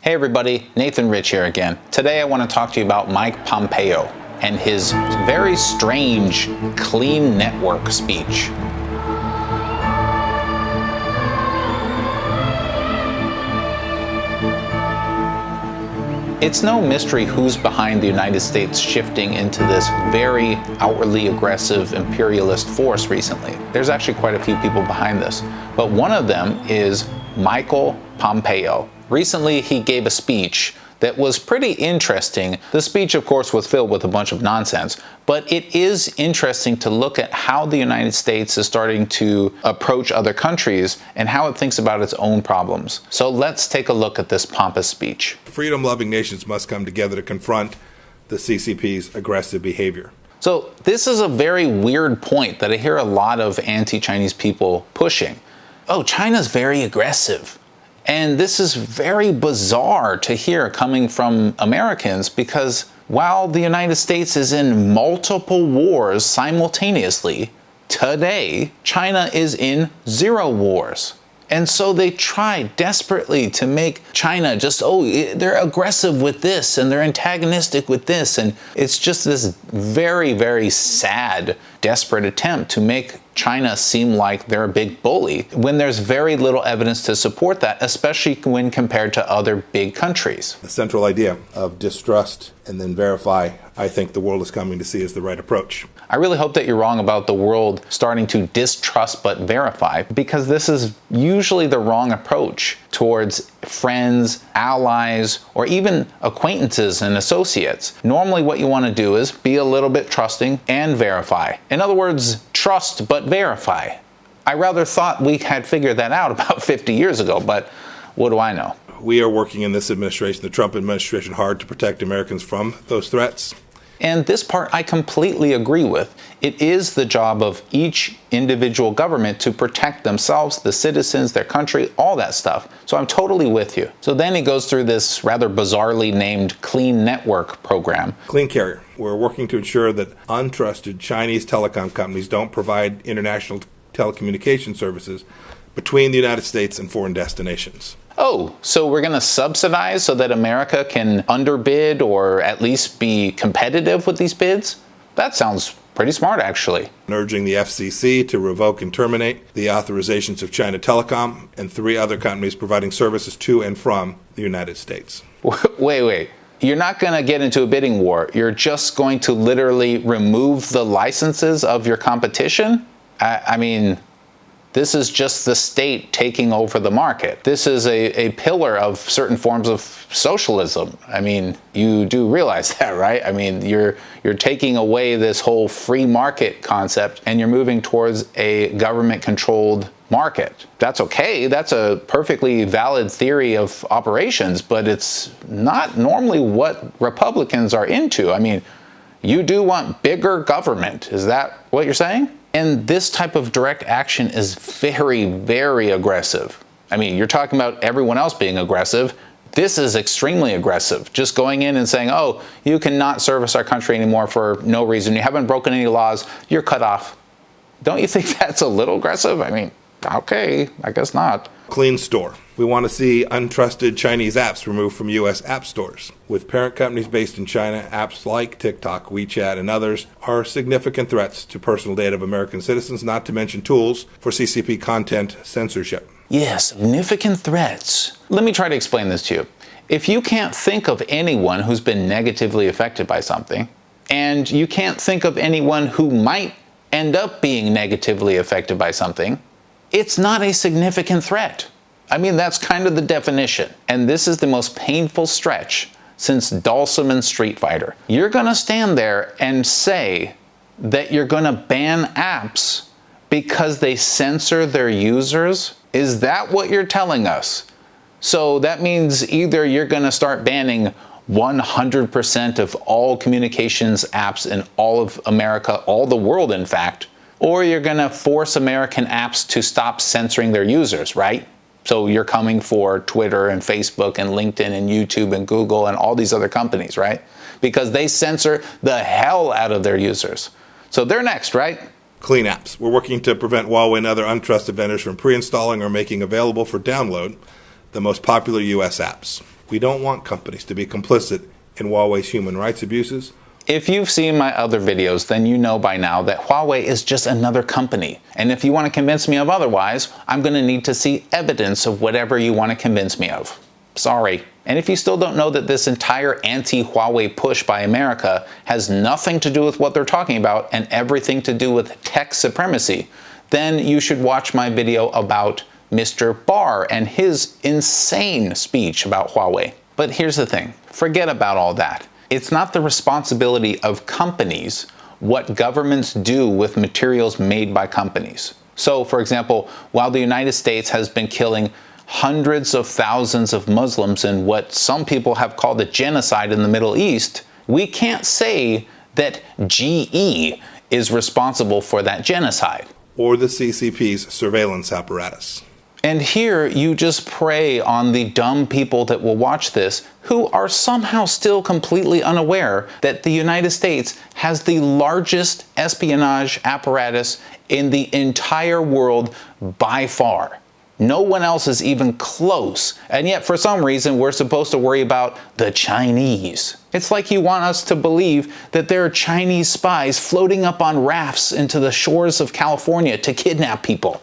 Hey everybody, Nathan Rich here again. Today I want to talk to you about Mike Pompeo and his very strange clean network speech. It's no mystery who's behind the United States shifting into this very outwardly aggressive imperialist force recently. There's actually quite a few people behind this, but one of them is Michael Pompeo. Recently, he gave a speech that was pretty interesting. The speech, of course, was filled with a bunch of nonsense, but it is interesting to look at how the United States is starting to approach other countries and how it thinks about its own problems. So let's take a look at this pompous speech. Freedom-loving nations must come together to confront the CCP's aggressive behavior. So this is a very weird point that I hear a lot of anti-Chinese people pushing. Oh, China's very aggressive. And this is very bizarre to hear coming from Americans because while the United States is in multiple wars simultaneously, today China is in 0 wars. And so they try desperately to make China just, they're aggressive with this and they're antagonistic with this. And it's just this very, very sad, desperate attempt to make China seem like they're a big bully when there's very little evidence to support that, especially when compared to other big countries. The central idea of distrust and then verify, I think the world is coming to see as the right approach. I really hope that you're wrong about the world starting to distrust but verify, because this is usually the wrong approach towards friends, allies, or even acquaintances and associates. Normally what you want to do is be a little bit trusting and verify. In other words, trust but verify. I rather thought we had figured that out about 50 years ago, but what do I know? We are working in this administration, the Trump administration, hard to protect Americans from those threats. And this part I completely agree with. It is the job of each individual government to protect themselves, the citizens, their country, all that stuff. So I'm totally with you. So then he goes through this rather bizarrely named Clean Network program. Clean Carrier. We're working to ensure that untrusted Chinese telecom companies don't provide international telecommunication services between the United States and foreign destinations. Oh, so we're going to subsidize so that America can underbid or at least be competitive with these bids? That sounds pretty smart, actually. Urging the FCC to revoke and terminate the authorizations of China Telecom and 3 other companies providing services to and from the United States. Wait. You're not going to get into a bidding war. You're just going to literally remove the licenses of your competition? I mean, this is just the state taking over the market. This is a pillar of certain forms of socialism. I mean, you do realize that, right? I mean, you're taking away this whole free market concept and you're moving towards a government-controlled market. That's okay. That's a perfectly valid theory of operations, but it's not normally what Republicans are into. I mean, you do want bigger government. Is that what you're saying? And this type of direct action is very, very aggressive. I mean, you're talking about everyone else being aggressive. This is extremely aggressive. Just going in and saying, oh, you cannot service our country anymore for no reason. You haven't broken any laws. You're cut off. Don't you think that's a little aggressive? I mean, okay, I guess not. Clean Store. We want to see untrusted Chinese apps removed from U.S. app stores. With parent companies based in China, apps like TikTok, WeChat, and others are significant threats to personal data of American citizens, not to mention tools for CCP content censorship. Yes, significant threats. Let me try to explain this to you. If you can't think of anyone who's been negatively affected by something, and you can't think of anyone who might end up being negatively affected by something, it's not a significant threat. I mean, that's kind of the definition. And this is the most painful stretch since Dalsum and Street Fighter. You're going to stand there and say that you're going to ban apps because they censor their users? Is that what you're telling us? So that means either you're going to start banning 100% of all communications apps in all of America, all the world in fact, or you're going to force American apps to stop censoring their users, right? So you're coming for Twitter and Facebook and LinkedIn and YouTube and Google and all these other companies, right? Because they censor the hell out of their users. So they're next, right? Clean apps. We're working to prevent Huawei and other untrusted vendors from pre-installing or making available for download the most popular U.S. apps. We don't want companies to be complicit in Huawei's human rights abuses. If you've seen my other videos, then you know by now that Huawei is just another company. And if you want to convince me of otherwise, I'm going to need to see evidence of whatever you want to convince me of. Sorry. And if you still don't know that this entire anti-Huawei push by America has nothing to do with what they're talking about and everything to do with tech supremacy, then you should watch my video about Mr. Barr and his insane speech about Huawei. But here's the thing. Forget about all that. It's not the responsibility of companies what governments do with materials made by companies. So, for example, while the United States has been killing hundreds of thousands of Muslims in what some people have called a genocide in the Middle East, we can't say that GE is responsible for that genocide. Or the CCP's surveillance apparatus. And here you just prey on the dumb people that will watch this who are somehow still completely unaware that the United States has the largest espionage apparatus in the entire world by far. No one else is even close. And yet for some reason we're supposed to worry about the Chinese. It's like you want us to believe that there are Chinese spies floating up on rafts into the shores of California to kidnap people.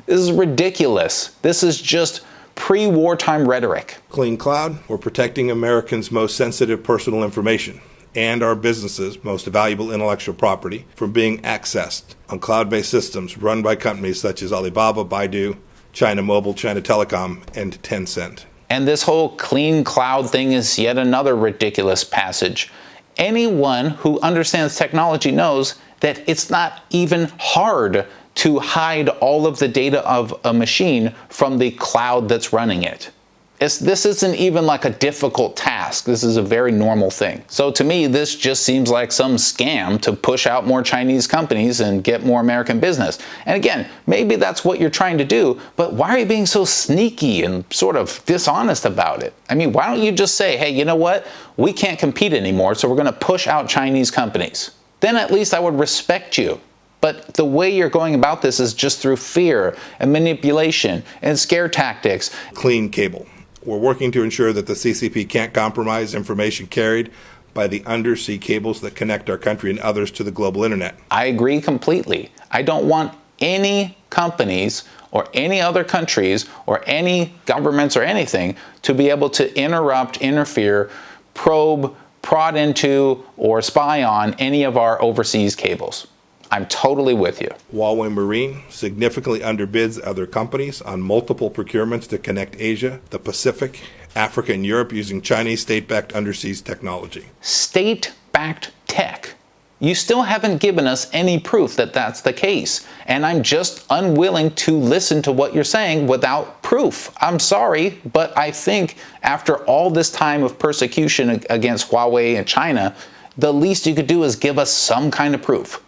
This is ridiculous. This is just pre-wartime rhetoric. Clean cloud, we're protecting Americans' most sensitive personal information and our businesses' most valuable intellectual property from being accessed on cloud-based systems run by companies such as Alibaba, Baidu, China Mobile, China Telecom, and Tencent. And this whole clean cloud thing is yet another ridiculous passage. Anyone who understands technology knows that it's not even hard to hide all of the data of a machine from the cloud that's running it. This isn't even like a difficult task. This is a very normal thing. So to me, this just seems like some scam to push out more Chinese companies and get more American business. And again, maybe that's what you're trying to do, but why are you being so sneaky and sort of dishonest about it? I mean, why don't you just say, hey, you know what? We can't compete anymore, so we're going to push out Chinese companies. Then at least I would respect you. But the way you're going about this is just through fear and manipulation and scare tactics. Clean cable. We're working to ensure that the CCP can't compromise information carried by the undersea cables that connect our country and others to the global internet. I agree completely. I don't want any companies or any other countries or any governments or anything to be able to interrupt, interfere, probe, prod into, or spy on any of our overseas cables. I'm totally with you. Huawei Marine significantly underbids other companies on multiple procurements to connect Asia, the Pacific, Africa, and Europe using Chinese state-backed undersea technology. State-backed tech? You still haven't given us any proof that that's the case. And I'm just unwilling to listen to what you're saying without proof. I'm sorry, but I think after all this time of persecution against Huawei and China, the least you could do is give us some kind of proof.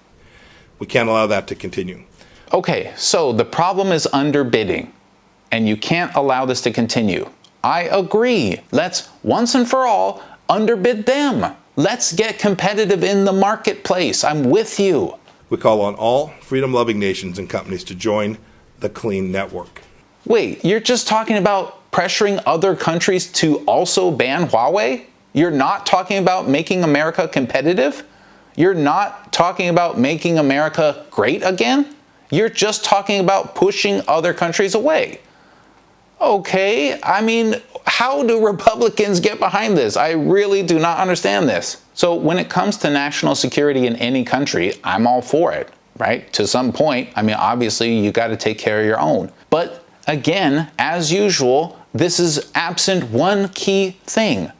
We can't allow that to continue. Okay, so the problem is underbidding, and you can't allow this to continue. I agree. Let's once and for all underbid them. Let's get competitive in the marketplace. I'm with you. We call on all freedom-loving nations and companies to join the Clean Network. Wait, you're just talking about pressuring other countries to also ban Huawei? You're not talking about making America competitive? You're not talking about making America great again? You're just talking about pushing other countries away. Okay, I mean, how do Republicans get behind this? I really do not understand this. So when it comes to national security in any country, I'm all for it, right? To some point, I mean, obviously you got to take care of your own. But again, as usual, this is absent one key thing: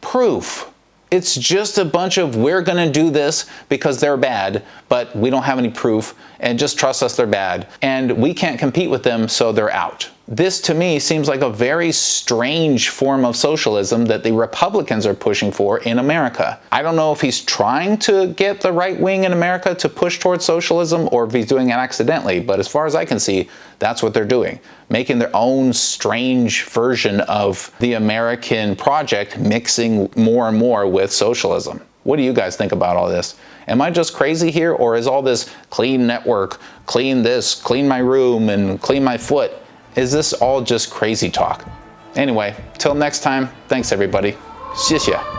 proof. It's just a bunch of, we're going to do this because they're bad, but we don't have any proof, and just trust us, they're bad, and we can't compete with them, so they're out. This, to me, seems like a very strange form of socialism that the Republicans are pushing for in America. I don't know if he's trying to get the right wing in America to push towards socialism or if he's doing it accidentally, but as far as I can see, that's what they're doing. Making their own strange version of the American project, mixing more and more with socialism. What do you guys think about all this? Am I just crazy here, or is all this clean network, clean this, clean my room, and clean my foot, is this all just crazy talk? Anyway, till next time, thanks everybody. 谢谢。